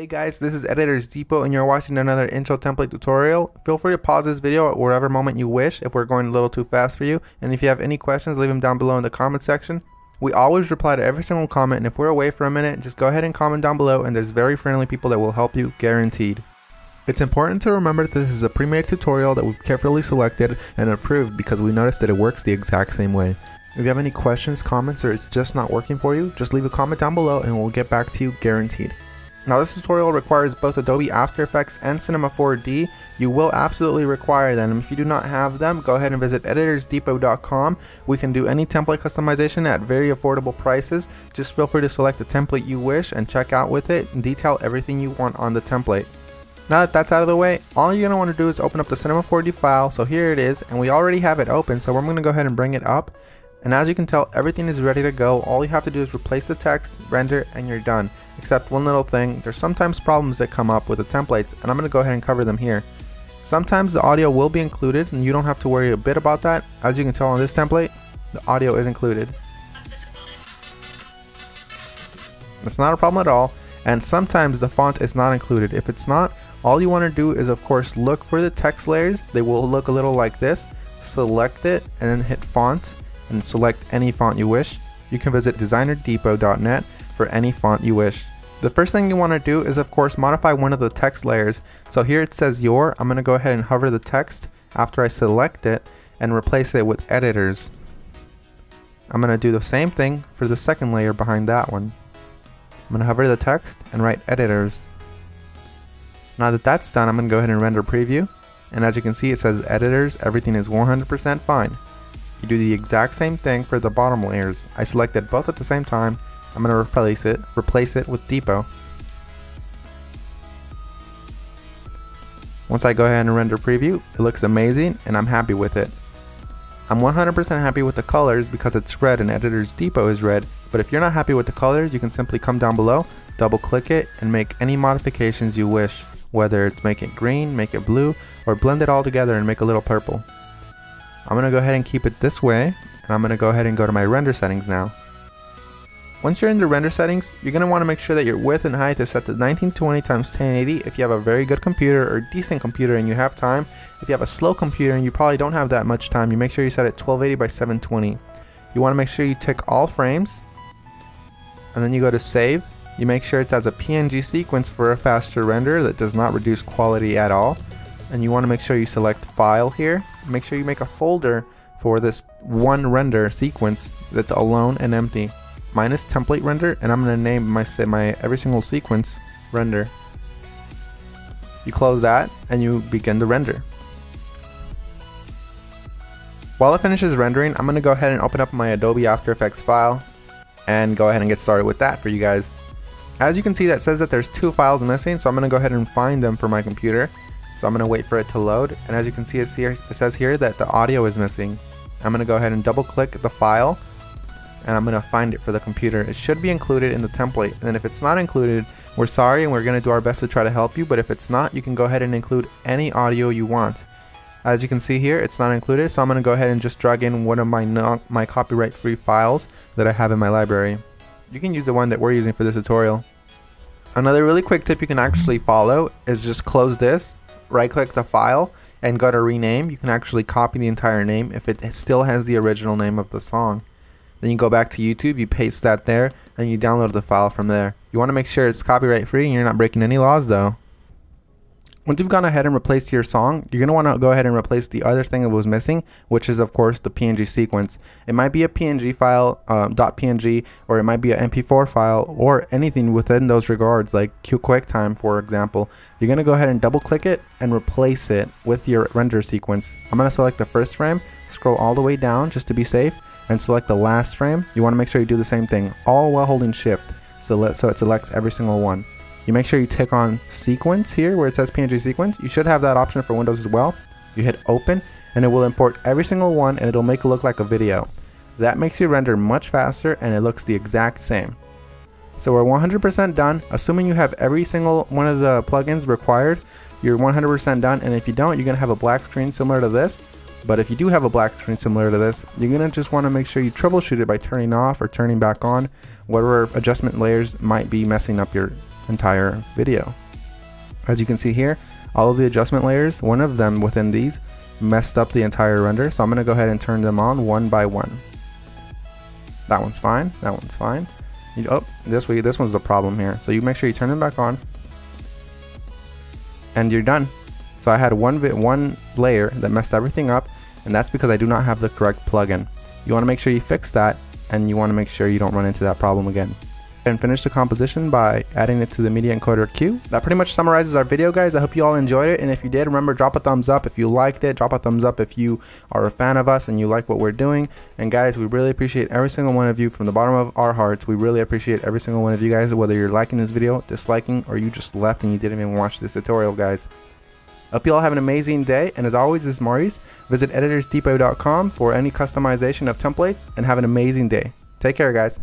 Hey guys, this is Editors Depot and you're watching another intro template tutorial. Feel free to pause this video at whatever moment you wish if we're going a little too fast for you. And if you have any questions, leave them down below in the comment section. We always reply to every single comment, and if we're away for a minute, just go ahead and comment down below and there's very friendly people that will help you, guaranteed. It's important to remember that this is a pre-made tutorial that we've carefully selected and approved because we noticed that it works the exact same way. If you have any questions, comments, or it's just not working for you, just leave a comment down below and we'll get back to you, guaranteed. Now this tutorial requires both Adobe After Effects and Cinema 4D. You will absolutely require them. If you do not have them, go ahead and visit EditorsDepot.com. We can do any template customization at very affordable prices. Just feel free to select the template you wish and check out with it and detail everything you want on the template. Now that that's out of the way, all you're going to want to do is open up the Cinema 4D file. So here it is, and we already have it open, so I'm going to go ahead and bring it up. And as you can tell, everything is ready to go. All you have to do is replace the text, render, and you're done. Except one little thing, there's sometimes problems that come up with the templates, and I'm going to go ahead and cover them here. Sometimes the audio will be included, and you don't have to worry a bit about that. As you can tell on this template, the audio is included. It's not a problem at all, and sometimes the font is not included. If it's not, all you want to do is of course look for the text layers. They will look a little like this. Select it, and then hit font, and select any font you wish. You can visit DesignerDepot.net for any font you wish. The first thing you want to do is of course modify one of the text layers. So here it says your. I'm going to go ahead and hover the text after I select it and replace it with editors. I'm going to do the same thing for the second layer behind that one. I'm going to hover the text and write editors. Now that that's done, I'm going to go ahead and render preview, and as you can see it says editors, everything is 100% fine. You do the exact same thing for the bottom layers. I selected both at the same time. I'm going to replace it with Depot. Once I go ahead and render preview, it looks amazing and I'm happy with it. I'm 100% happy with the colors because it's red and Editors Depot is red, but if you're not happy with the colors, you can simply come down below, double click it, and make any modifications you wish, whether it's make it green, make it blue, or blend it all together and make a little purple. I'm going to go ahead and keep it this way, and I'm going to go ahead and go to my render settings now. Once you're in the render settings, you're going to want to make sure that your width and height is set to 1920 x 1080 if you have a very good computer or decent computer and you have time. If you have a slow computer and you probably don't have that much time, you make sure you set it 1280 by 720. You want to make sure you tick all frames, and then you go to save. You make sure it has a PNG sequence for a faster render that does not reduce quality at all. And you want to make sure you select file here. Make sure you make a folder for this one render sequence that's alone and empty. Mine is template render, and I'm going to name my every single sequence render. You close that and you begin the render. While it finishes rendering, I'm going to go ahead and open up my Adobe After Effects file and go ahead and get started with that for you guys. As you can see, that says that there's two files missing, so I'm going to go ahead and find them for my computer. So I'm going to wait for it to load, and as you can see it says here that the audio is missing. I'm going to go ahead and double click the file, and I'm going to find it for the computer. It should be included in the template, and if it's not included, we're sorry and we're going to do our best to try to help you, but if it's not, you can go ahead and include any audio you want. As you can see here, it's not included, so I'm going to go ahead and just drag in one of my copyright free files that I have in my library. You can use the one that we're using for this tutorial. Another really quick tip you can actually follow is just close this, right click the file, and go to rename. You can actually copy the entire name if it still has the original name of the song. Then you go back to YouTube, you paste that there, and you download the file from there. You want to make sure it's copyright free and you're not breaking any laws though. Once you've gone ahead and replaced your song, you're going to want to go ahead and replace the other thing that was missing, which is of course the PNG sequence. It might be a PNG file, .png, or it might be an MP4 file, or anything within those regards, like QuickTime for example. You're going to go ahead and double click it and replace it with your render sequence. I'm going to select the first frame, scroll all the way down just to be safe, and select the last frame. You want to make sure you do the same thing, all while holding shift, so it selects every single one. You make sure you tick on sequence here where it says PNG sequence. You should have that option for Windows as well. You hit open and it will import every single one, and it'll make it look like a video. That makes your render much faster and it looks the exact same. So we're 100% done. Assuming you have every single one of the plugins required, you're 100% done, and if you don't, you're going to have a black screen similar to this. But if you do have a black screen similar to this, you're gonna just wanna make sure you troubleshoot it by turning off or turning back on whatever adjustment layers might be messing up your entire video. As you can see here, all of the adjustment layers, one of them within these messed up the entire render, so I'm gonna go ahead and turn them on one by one. That one's fine, that one's fine. This one's the problem here. So you make sure you turn them back on, and you're done. So I had one layer that messed everything up, and that's because I do not have the correct plugin. You want to make sure you fix that, and you want to make sure you don't run into that problem again. And finish the composition by adding it to the media encoder queue. That pretty much summarizes our video, guys. I hope you all enjoyed it, and if you did, remember, drop a thumbs up if you liked it. Drop a thumbs up if you are a fan of us and you like what we're doing. And guys, we really appreciate every single one of you from the bottom of our hearts. We really appreciate every single one of you guys, whether you're liking this video, disliking, or you just left and you didn't even watch this tutorial, guys. Hope you all have an amazing day, and as always, this is Maurice. Visit EditorsDepot.com for any customization of templates, and have an amazing day. Take care, guys.